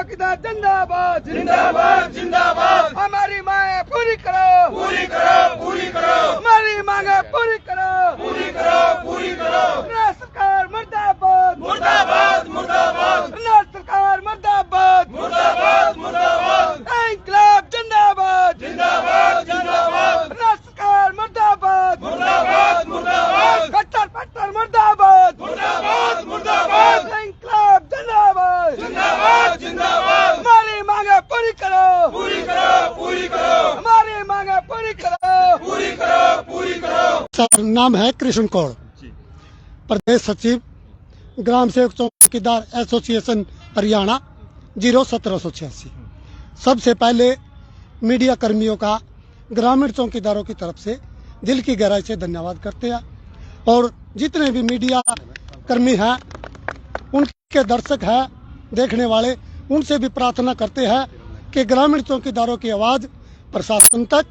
चौकीदार जिंदाबाद जिंदाबाद जिंदाबाद। हमारी मांगे पूरी करो पूरी करो पूरी करो हमारी मांगे पूरी करो पूरी करो पूरी करो। राज्य सरकार मुर्दाबाद मुर्दाबाद मुर्दाबाद राज्य सरकार मुर्दाबाद मुर्दाबाद मुर्दाबाद। इंकलाब जिंदाबाद जिंदाबाद जिंदाबाद राज्य सरकार मुर्दाबाद मुर्दाबाद मुर्दाबाद कट्टर पट्टर मुर्दाबाद मुर्दाबाद मुर्दाबाद। इंकलाब जिंदाबाद जिंदाबाद जिंदाबाद। हमारी मांगे पूरी करो पूरी करो पूरी करो हमारी मांगे पूरी करो पूरी करो पूरी करो। सर, नाम है कृष्ण कौड़, प्रदेश सचिव ग्राम सेवक चौकीदार एसोसिएशन हरियाणा 01786। सबसे पहले मीडिया कर्मियों का ग्रामीण चौकीदारों की तरफ से दिल की गहराई से धन्यवाद करते हैं और जितने भी मीडिया कर्मी हैं, उनके दर्शक हैं, देखने वाले, उनसे भी प्रार्थना करते हैं कि ग्रामीण चौकीदारों की आवाज़ प्रशासन तक,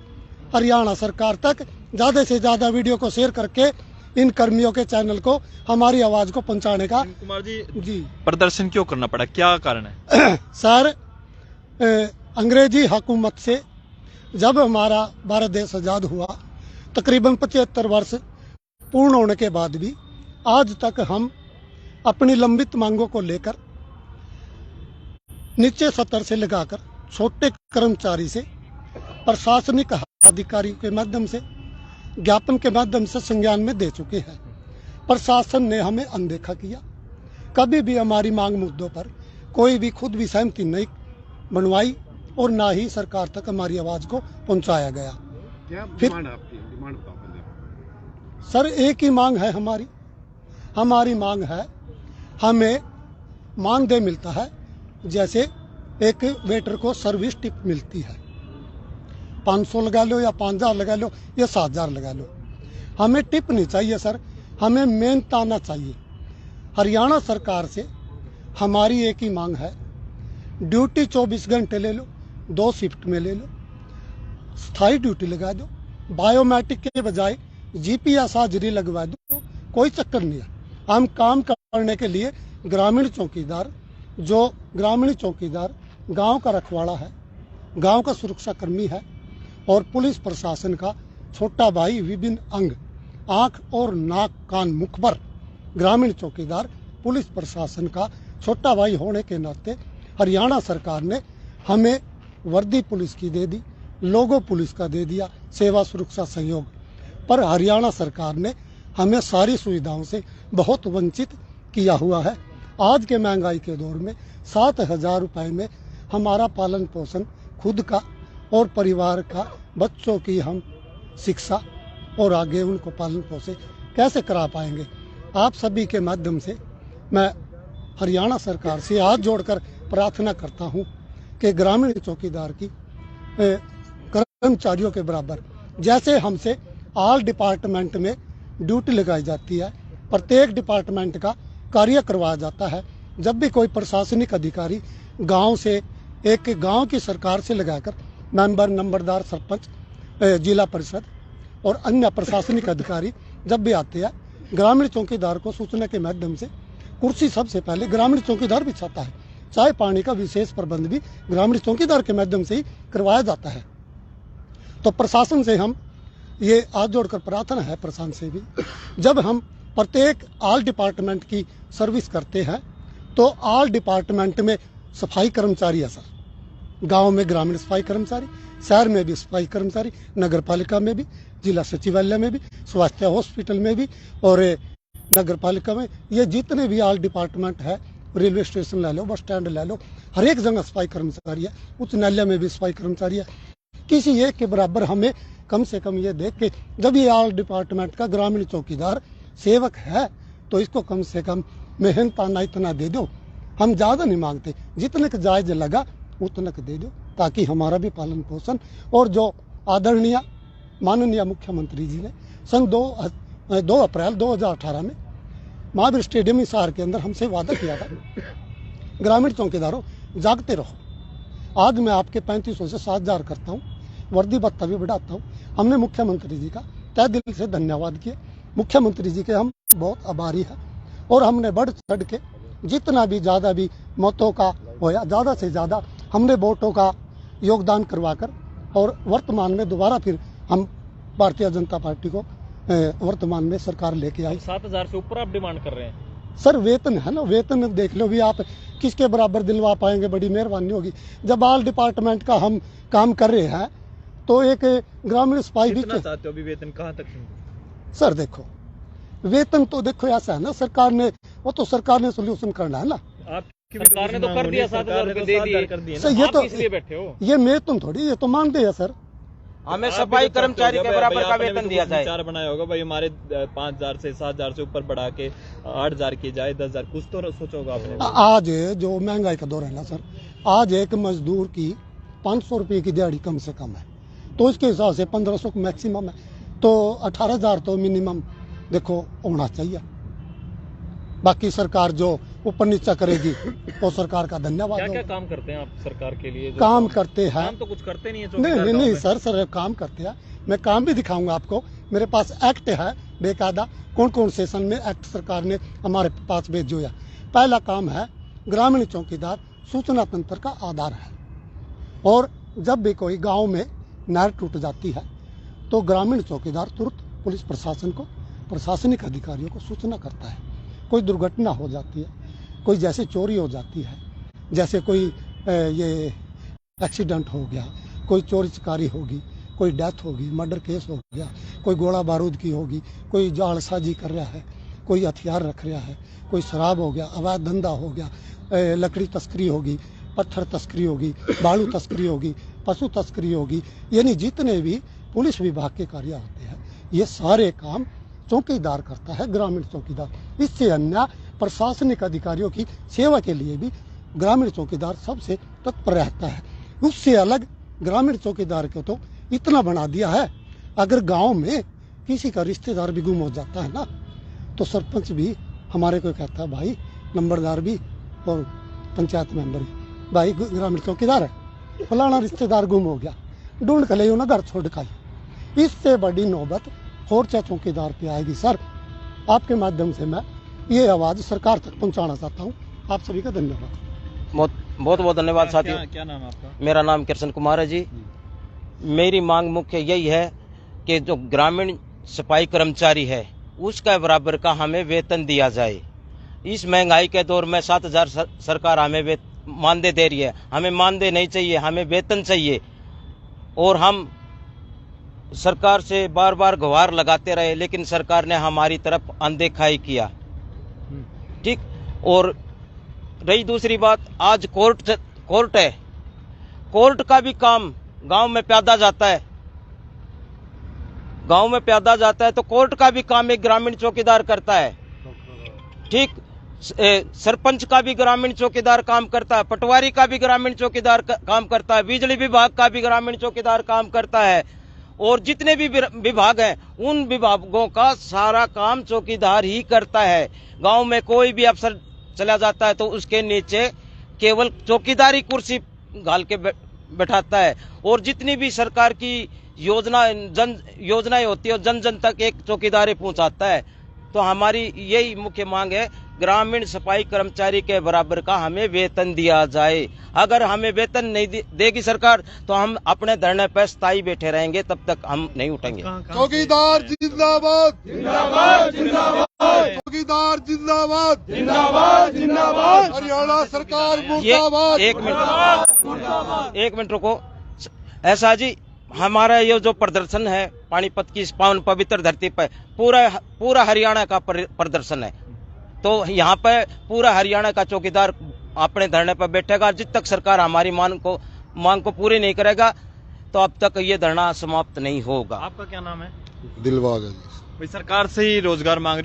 हरियाणा सरकार तक ज़्यादा से ज़्यादा वीडियो को शेयर करके इन कर्मियों के चैनल को हमारी आवाज़ को पहुंचाने का। कुमार जी प्रदर्शन क्यों करना पड़ा, क्या कारण है? सर, अंग्रेजी हुकूमत से जब हमारा भारत देश आज़ाद हुआ, तकरीबन 75 वर्ष पूर्ण होने के बाद भी आज तक हम अपनी लंबित मांगों को लेकर नीचे सतर से लगाकर छोटे कर्मचारी से प्रशासनिक अधिकारी के माध्यम से ज्ञापन के माध्यम से संज्ञान में दे चुके हैं। प्रशासन ने हमें अनदेखा किया, कभी भी हमारी मांग मुद्दों पर कोई भी खुद भी सहमति नहीं बनवाई और ना ही सरकार तक हमारी आवाज को पहुंचाया गया। क्या फिर डिमांड आपकी? डिमांड बताओ पहले। सर, एक ही मांग है हमारी मांग है, हमें मानदेय मिलता है जैसे एक वेटर को सर्विस टिप मिलती है, 500 लगा लो या 5000 लगा लो या 7000 लगा लो, हमें टिप नहीं चाहिए सर, हमें मेहनत आना चाहिए। हरियाणा सरकार से हमारी एक ही मांग है, ड्यूटी 24 घंटे ले लो, 2 शिफ्ट में ले लो, स्थायी ड्यूटी लगा दो, बायोमेट्रिक के बजाय जीपीएस हाजिरी लगवा दो, कोई चक्कर नहीं है। हम काम करने के लिए ग्रामीण चौकीदार गांव का रखवाला है, गांव का सुरक्षा कर्मी है और पुलिस प्रशासन का छोटा भाई विभिन्न अंग, आंख और नाक कान मुखबर ग्रामीण चौकीदार पुलिस प्रशासन का छोटा भाई होने के नाते हरियाणा सरकार ने हमें वर्दी पुलिस की दे दी, लोगो पुलिस का दे दिया, सेवा सुरक्षा सहयोग, पर हरियाणा सरकार ने हमें सारी सुविधाओं से बहुत वंचित किया हुआ है। आज के महंगाई के दौर में 7000 रुपये में हमारा पालन पोषण खुद का और परिवार का, बच्चों की हम शिक्षा और आगे उनको पालन पोषण कैसे करा पाएंगे। आप सभी के माध्यम से मैं हरियाणा सरकार से हाथ जोड़कर प्रार्थना करता हूं कि ग्रामीण चौकीदार की कर्मचारियों के बराबर जैसे हमसे ऑल डिपार्टमेंट में ड्यूटी लगाई जाती है, प्रत्येक डिपार्टमेंट का कार्य करवाया जाता है। जब भी कोई प्रशासनिक अधिकारी गांव से, एक गांव की सरकार से लगाकर मेंबर, नंबरदार, सरपंच, जिला परिषद और अन्य प्रशासनिक अधिकारी जब भी आते हैं, ग्रामीण चौकीदार को सूचना के माध्यम से कुर्सी सबसे पहले ग्रामीण चौकीदार बिछाता है। चाय पानी का विशेष प्रबंध भी ग्रामीण चौकीदार के माध्यम से ही करवाया जाता है। तो प्रशासन से हम ये हाथ जोड़कर प्रार्थना है, प्रशासन से भी, जब हम प्रत्येक ऑल डिपार्टमेंट की सर्विस करते हैं तो ऑल डिपार्टमेंट में सफाई कर्मचारी है सर, गांव में ग्रामीण सफाई कर्मचारी, शहर में भी सफाई कर्मचारी, नगर पालिका में भी, जिला सचिवालय में भी, स्वास्थ्य हॉस्पिटल में भी और नगर पालिका में, ये जितने भी ऑल डिपार्टमेंट है, रेलवे स्टेशन ले लो, बस स्टैंड ले लो, हर एक जगह सफाई कर्मचारी है, उच्च न्यायालय में भी सफाई कर्मचारी है। किसी एक के बराबर हमें कम से कम ये देख के, जब ये ऑल डिपार्टमेंट का ग्रामीण चौकीदार सेवक है तो इसको कम से कम मेहनत आना इतना दे दो। हम ज़्यादा नहीं मांगते, जितने का जायज लगा उतने का दे दो, ताकि हमारा भी पालन पोषण। और जो आदरणीय माननीय मुख्यमंत्री जी ने सन 2 अप्रैल 2018 में महावीर स्टेडियम हिसार के अंदर हमसे वादा किया था, ग्रामीण चौकीदारों जागते रहो। आज मैं आपके 3500 से 7000 करता हूँ, वर्दी भत्ता भी बढ़ाता हूँ। हमने मुख्यमंत्री जी का तहे दिल से धन्यवाद किया, मुख्यमंत्री जी के हम बहुत आभारी हैं और हमने बढ़ चढ़ के जितना भी ज़्यादा भी मतों का होया। ज़्यादा से ज़्यादा हमने वोटों का योगदान करवाकर और वर्तमान में दोबारा फिर हम भारतीय जनता पार्टी को वर्तमान में सरकार लेके आई। 7,000 से ऊपर आप डिमांड कर रहे हैं? सर वेतन है ना, वेतन देख लो भी आप किसके बराबर दिलवा पाएंगे, बड़ी मेहरबानी होगी। जब ऑल डिपार्टमेंट का हम काम कर रहे हैं तो एक ग्रामीण सिपाही भी कितना चाहते हो अभी वेतन कहाँ तक? सर देखो वेतन तो देखो ऐसा है ना, सरकार ने वो तो सरकार ने सोल्यूशन करना है ना। आपकी सरकार ने तो कर दिया, 7,000 रुपए दे दिए। कर दिए सर ना। ये आप तो किस लिए बैठे हो? ये मैं तुम थोड़ी, ये तो मानते हैं सर। हमें आप सफाई भी तो कर्मचारी चाहते के हो बराबर भाई, का आपने भी वेतन तो दिया कुछ जाए। विचार बनाया होगा भाई, हमारे 5,000 से 7,000 से ऊपर बढ़ा के 8,000 की जाए, 10,000 कुछ तो सोचा होगा आपने। आज जो महंगाई का दौर है ना सर, आज एक मजदूर की 500 रुपये की दिहाड़ी कम से कम है, तो इसके हिसाब से 1500 मैक्सिमम है, तो 18,000 तो मिनिमम देखो होना चाहिए। बाकी सरकार जो ऊपर नीचा करेगी वो सरकार का धन्यवाद क्या क्या होगा। काम करते हैं आप सरकार के लिए? जो काम करते हैं। काम तो कुछ करते नहीं है नहीं चौकीदार नहीं गाँव नहीं में। सर काम करते हैं। मैं काम भी दिखाऊंगा आपको, मेरे पास एक्ट है बेकायदा, कौन कौन सेशन में एक्ट सरकार ने हमारे पास भेजो है। पहला काम है ग्रामीण चौकीदार सूचना तंत्र का आधार है, और जब भी कोई गांव में नहर टूट जाती है तो ग्रामीण चौकीदार तुरंत पुलिस प्रशासन को, प्रशासनिक अधिकारियों को सूचना करता है। कोई दुर्घटना हो जाती है, कोई जैसे चोरी हो जाती है, जैसे कोई ये एक्सीडेंट हो गया, कोई चोरी चकारी होगी, कोई डेथ होगी, मर्डर केस हो गया, कोई गोला बारूद की होगी, कोई जालसाजी कर रहा है, कोई हथियार रख रहा है, कोई शराब हो गया, अवैध धंधा हो गया, लकड़ी तस्करी होगी, पत्थर तस्करी होगी, बालू तस्करी होगी, पशु तस्करी होगी, यानी जितने भी पुलिस विभाग के कार्य होते हैं ये सारे काम चौकीदार करता है, ग्रामीण चौकीदार। इससे अन्य प्रशासनिक अधिकारियों की सेवा के लिए भी ग्रामीण चौकीदार सबसे तत्पर रहता है। उससे अलग ग्रामीण चौकीदार को तो इतना बना दिया है, अगर गांव में किसी का रिश्तेदार भी गुम हो जाता है ना, तो सरपंच भी हमारे को कहता है भाई, नंबरदार भी और पंचायत मेंबर भी, भाई ग्रामीण चौकीदार है, फलाना रिश्तेदार गुम हो गया, ढूंढ कर ले ना घर छोड़ कर। इससे बड़ी नौबत खोरचा चौकीदार पे आएगी। सर आपके माध्यम से मैं ये आवाज सरकार तक पहुंचाना चाहता हूँ। आप सभी का धन्यवाद। बहुत बहुत धन्यवाद साथियों। क्या नाम है आपका? मेरा नाम कृष्ण कुमार है जी। मेरी मांग मुख्य यही है कि जो ग्रामीण सफाई कर्मचारी है उसका बराबर का हमें वेतन दिया जाए। इस महंगाई के दौर में 7,000 सरकार हमें मानदेय दे रही है, हमें मानदेय नहीं चाहिए, हमें वेतन चाहिए। और हम सरकार से बार बार गुहार लगाते रहे, लेकिन सरकार ने हमारी तरफ अनदेखा ही किया। ठीक। और रही दूसरी बात, आज कोर्ट है, कोर्ट का भी काम गांव में प्यादा जाता है, गांव में प्यादा जाता है तो कोर्ट का भी काम एक ग्रामीण चौकीदार करता है। ठीक। सरपंच का भी ग्रामीण चौकीदार काम करता है, पटवारी का भी ग्रामीण चौकीदार काम करता है, बिजली विभाग का भी ग्रामीण चौकीदार काम करता है, और जितने भी विभाग हैं उन विभागों का सारा काम चौकीदार ही करता है। गांव में कोई भी अफसर चला जाता है तो उसके नीचे केवल चौकीदार ही कुर्सी घाल के बैठाता है, और जितनी भी सरकार की योजनाएं होती है जन जन तक एक चौकीदार ही पहुंचाता है। तो हमारी यही मुख्य मांग है, ग्रामीण सफाई कर्मचारी के बराबर का हमें वेतन दिया जाए। अगर हमें वेतन नहीं देगी सरकार तो हम अपने धरने पर स्थायी बैठे रहेंगे, तब तक हम नहीं उठेंगे। चौकीदार जिंदाबाद जिंदाबाद जिंदाबाद चौकीदार जिंदाबाद जिंदाबाद जिंदाबाद हरियाणा सरकार ये मुर्दाबाद। एक मिनट रुको। ऐसा जी, हमारा ये जो प्रदर्शन है पानीपत की इस पावन पवित्र धरती पर पूरा हरियाणा का प्रदर्शन है, तो यहाँ पे पूरा हरियाणा का चौकीदार अपने धरने पर बैठेगा। जब तक सरकार हमारी मांग को पूरी नहीं करेगा तो अब तक ये धरना समाप्त नहीं होगा। आपका क्या नाम है? दिलबाग है जी। भाई सरकार से ही रोजगार मांग रहे हो,